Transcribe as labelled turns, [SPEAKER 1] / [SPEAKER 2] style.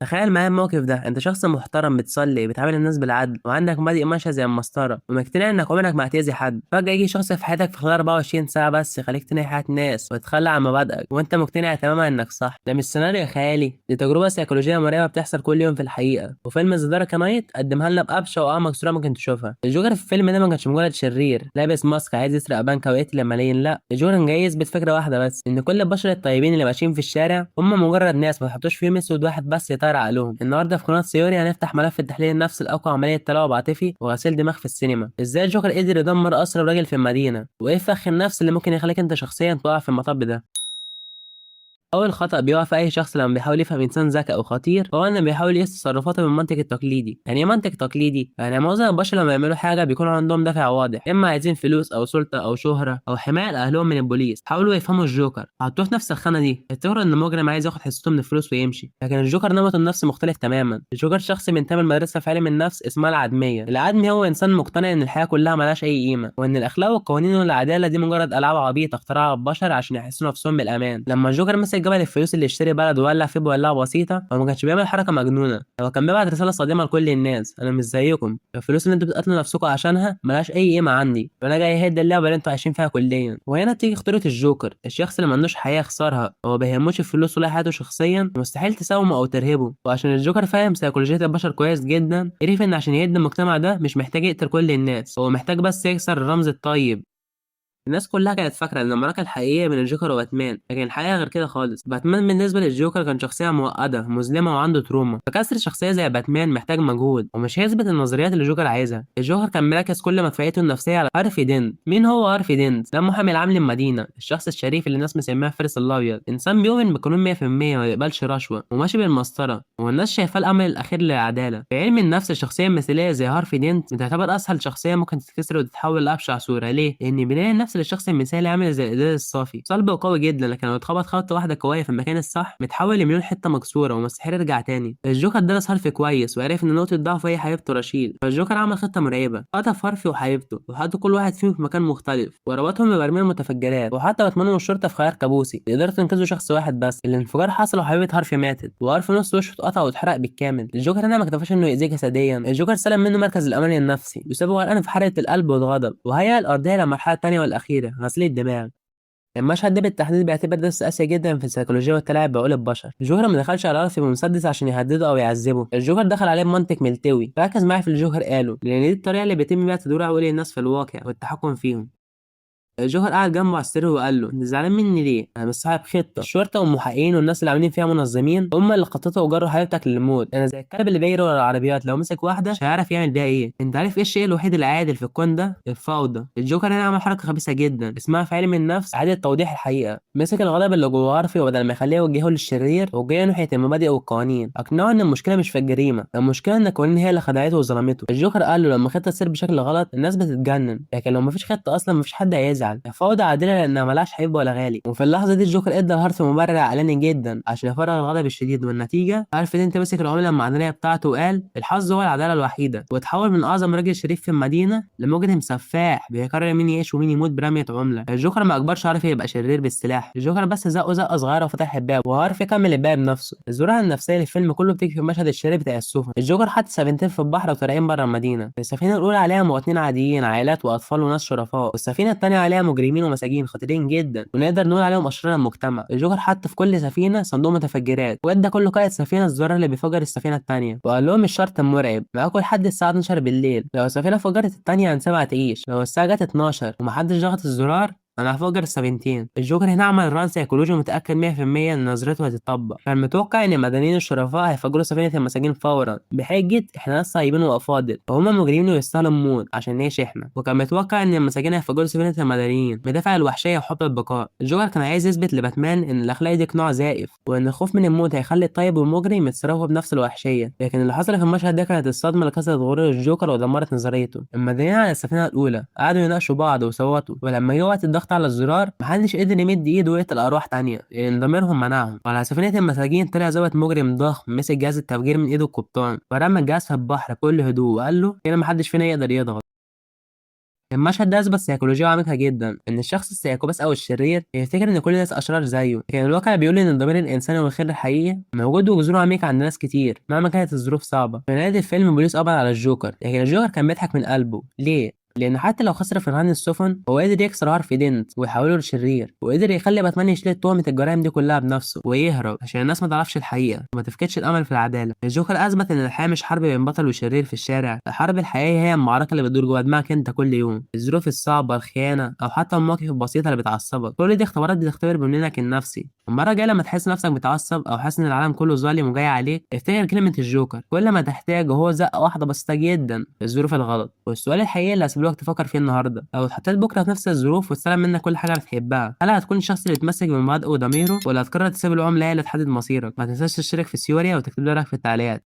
[SPEAKER 1] تخيل معايا الموقف ده، انت شخص محترم بتصلي بتعامل الناس بالعدل وعندك مبادئ ماشيه زي المسطره ومقتنع انك عمرك ما هتأذي حد. فجأة يجي شخص في حياتك في خلال 24 ساعه بس يخليك تنهي حياه ناس وتتخلى عن مبادئك وانت مقتنع تماما انك صح. ده مش سيناريو خيالي، دي تجربه سيكولوجيه مرعبه بتحصل كل يوم في الحقيقه، وفيلم ذا دارك نايت قدمها لنا بأبشع واعمق صوره ممكن تشوفها. الجوكر في الفيلم ده ما كانش مجرد شرير لابس ماسك عايز يسرق بنك او يقتل الملايين، لا، الجوكر كان جاي يثبت فكره واحده بس، ان كل البشر الطيبين اللي ماشيين في الشارع هم مجرد ناس ما تحطوش فيهم اسود واحد بس يطير عقلهم. النهارده في قناه سيوري هنفتح ملف التحليل النفسي الاقوى، عمليه تلاعب عاطفي وغسيل دماغ في السينما. ازاي الجوكر قدر يدمر اسرى راجل في المدينه، وايه فخ النفس اللي ممكن يخليك انت شخصيا تقع في المطب ده. أول خطأ بيقع في أي شخص لما بيحاول يفهم إنسان ذكي أو خطير هو إنه بيحاول يقيس تصرفاته بالمنطق التقليدي. يعني إيه منطق تقليدي؟ يعني معظم البشر لما يعملوا حاجة بيكون عندهم دافع واضح، إما عايزين فلوس أو سلطة أو شهرة أو حماية لأهلهم من البوليس. حاولوا يفهموا الجوكر، حطوه في نفس الخانة دي، افتكروا إن المجرم عايز ياخد حصته من الفلوس ويمشي. لكن الجوكر نمط النفس مختلف تماما. الجوكر شخص بينتمي لمدرسة في علم النفس اسمها العدمية. العدمي هو إنسان مقتنع إن الحياة كلها ملهاش أي قيمة، وإن الأخلاق والقوانين والعدالة دي مجرد ألعاب عبيطة اخترعها البشر عشان يحسوا نفسهم بالأمان. لما الجوكر مسك جبل الفلوس اللي اشتري بلد وولع فيه بولعه بسيطه، هو ما كانش بيعمل حركه مجنونه، هو كان بيبعت رساله صادمه لكل الناس: انا مش زيكم، الفلوس اللي انتوا بتقتلوا نفسكم عشانها ملهاش اي قيمه عندي، وانا جاي اهد اللعبه اللي انتوا عايشين فيها كليا. وهنا تيجي خطوره الجوكر، الشخص اللي ما عندوش حياه يخسرها، هو ما بيهموش الفلوس ولا حياته شخصيا، مستحيل تساومه او ترهبه. وعشان الجوكر فاهم سيكولوجيه البشر كويس جدا، عرف ان عشان يهد المجتمع ده مش محتاج يقتل كل الناس، هو محتاج بس يكسر الرمز الطيب. الناس كلها كانت فاكرة إن المعركة الحقيقية بين الجوكر وباتمان، لكن الحقيقة غير كده خالص. باتمان بالنسبة للجوكر كان شخصية معقدة مظلمة وعنده تروما، فكسر شخصية زي باتمان محتاج مجهود ومش هيثبت النظريات اللي الجوكر عايزها. الجوكر كان مركز كل مدفعيته النفسية على هارفي دينت. مين هو هارفي دينت؟ ده محامي العام للمدينة، الشخص الشريف اللي الناس مسمياه فارس الأبيض، إنسان بيؤمن بالقانون 100% وما يقبلش رشوة وماشي بالمسطرة، والناس شايفاه الأمل الأخير للعدالة. في علم النفس الشخصية المثالية زي هارفي دينت بتعتبر أسهل شخصية ممكن تتكسر وتتحول لأبشع صورة. ليه؟ لأن بناء النفس للشخص المثالي عامل زي الإزاز الصافي، صلب وقوي جدا، لكن لو اتخبط خبطة واحدة قوية في المكان الصح بتحول لمليون حتة مكسورة ومستحيل يرجع تاني. الجوكر درس هارفي كويس وعرف إن نقطة ضعفه هي حبيبته رشيد، فالجوكر عمل خطة مرعبة، خطف هارفي وحبيبته وحط كل واحد فيهم في مكان مختلف وربطهم ببرميل متفجرات، وحتى باتمان والشرطة في خيار كابوسي يقدروا ينقذوا شخص واحد بس. الانفجار حصل وحبيبة هارفي ماتت، وهارفي نص وشه اتقطع واتحرق بالكامل. الجوكر هنا ما اكتفاش انه يأذيه جسديا، الجوكر سلم منه مركز الأمان النفسي وسابه غرقان في حرقة القلب والغضب، وهيأ الأرضية للمرحلة التانية والأخيرة، غسيل الدماغ. المشهد ده بالتحديد بيعتبر درس قاسي جدا في السيكولوجيا والتلاعب بعقول البشر. الجوكر ما دخلش على راسي بمسدس عشان يهدده او يعذبه، الجوكر دخل عليه بمنطق ملتوي. ركز معايا في اللي الجوكر قاله، لان دي الطريقه اللي بيتم بيها تدوير عقول الناس في الواقع والتحكم فيهم. الجوكر قعد جنبه على السرير وقال له: انت زعلان مني ليه؟ انا مش صاحب خطه، الشرطه والمحققين والناس اللي عاملين فيها منظمين هم اللي خططوا وجروا حياتك للموت، انا زي الكلب اللي بيجري ورا العربيات، لو مسك واحده مش هيعرف يعمل بيها ايه. انت عارف ايه الشيء الوحيد العادل في الكون ده؟ الفوضى. الجوكر هنا عمل حركه خبيثه جدا اسمها في علم النفس اعاده توضيح الحقيقه، مسك الغضب اللي جوه عارفي وبدل ما يخليه يوجهه للشرير وجهه ناحيه المبادئ والقوانين، اقنعه ان المشكله مش في الجريمه، المشكله ان القوانين هي اللي خدعته وظلمته. الجوكر قال له: لما خطه تصير بشكل غلط الناس بتتجنن، لكن لو مفيش خطه اصلا مفيش حد هيزعل. الفوضى عادله لانها ملهاش حبيب ولا غالي. وفي اللحظه دي الجوكر ادى لهارث مبرر عقلاني جدا عشان يفرغ الغضب الشديد، والنتيجه عارف ان انت مسك العمله المعدنيه بتاعته وقال: الحظ هو العداله الوحيده، وتحول من اعظم راجل شريف في المدينه لمجرم سفاح بيقرر مين يعيش ومين يموت برميه عمله. الجوكر ما اجبرش عارف يبقى شرير بالسلاح، الجوكر بس زقه زقه صغيره وفتح الباب، وعارف يكمل الباب بنفسه. الزراعه النفسيه للفيلم كله بتيجي في مشهد الشرير بتاع السفن. الجوكر حط سفينتين في البحر وطالعين بره المدينه، السفينه الاولى عليها مواطنين عاديين، عائلات واطفال وناس شرفاء، والسفينه الثانيه عليها مجرمين ومساجين خطيرين جدا ونقدر نقول عليهم اشرار المجتمع. الجوكر حط في كل سفينه صندوق متفجرات، وادى كل قائد سفينه الزرار اللي بيفجر السفينه الثانيه، وقال لهم: الشرط مرعب، معاكم لحد الساعه 12 بالليل، لو السفينه فجرت الثانيه هنسيبها تعيش، لو الساعه جت 12 ومحدش ضغط الزرار انا هفجر السفينتين. الجوكر هنا عمل ران سيكولوجي متاكد 100% ان نظرته هتطبق، كان متوقع ان المدنيين الشرفاء هيفجروا سفينه المساجين فورا بحجه احنا ناس طيبين وافاضل وهم مجرمين ويستاهلوا الموت عشان نعيش احنا، وكان متوقع ان المساجين هيفجروا سفينه المدنيين بدافع الوحشيه وحب البقاء. الجوكر كان عايز يثبت لباتمان ان الاخلاق دي قناع زائف، وان الخوف من الموت هيخلي الطيب والمجرم يتصرفوا بنفس الوحشيه. لكن اللي حصل في المشهد ده كانت الصدمه اللي كسرت غرور الجوكر ودمرت نظريته. المدنيين على السفينه الاولى قعدوا يناقشوا بعض وصوتوا، ولما جه وقت الضغط على الزرار محدش قدر يمد ايده ويقتل ارواح تانية لان ضميرهم منعهم. وعلى سفينه المساجين طلع ظابط مجرم ضخم مسك جهاز التفجير من ايده القبطان ورمى الجهاز في البحر بكل هدوء وقال له: هنا محدش فينا يقدر يضغط. المشهد ده اثبت سيكولوجيا عميقه جدا، ان الشخص السيكوباث او الشرير بيفتكر ان كل الناس اشرار زيه، لكن الواقع بيقول ان الضمير الانساني والخير الحقيقي موجود وجذوره عميقه عند ناس كتير مهما كانت الظروف صعبه. في نهايه الفيلم بوليس قبض على الجوكر، لكن الجوكر كان بيضحك من قلبه. ليه؟ لأنه حتى لو خسر في رهان السفن هو قدر يكسر هارفي دينت ويحوله لشرير، وقدر يخلي باتمان يشيل تهمة الجرائم دي كلها بنفسه ويهرب عشان الناس ما تعرفش الحقيقة وما تفقدش الأمل في العدالة. الجوكر أثبت إن الحياة مش حرب بين بطل وشرير في الشارع، الحرب الحقيقية هي المعركة اللي بتدور جوه دماغك أنت كل يوم، الظروف الصعبة، الخيانة، أو حتى المواقف البسيطة اللي بتعصبك. كل دي اختبارات بتختبر بنيانك النفسي. المرة الجاية لما تحس نفسك متعصب أو حاسس إن العالم كله ظالم وجاي عليك، افتكر كلمة الجوكر، كل ما تحتاج هو زقة واحدة بسيطة جدا في الظروف الغلط. والسؤال الحقيقي اللي هسيبلك تفكر فيه النهاردة، لو اتحطيت بكرة في نفس الظروف واتسلب منك كل حاجة بتحبها، هل هتكون الشخص اللي يتمسك بمبادئه وضميره، ولا هتقرر تسيب العملة هي اللي تحدد مصيرك؟ ما تنساش تشترك في سيوريا وتكتب لي رأيك في التعليقات.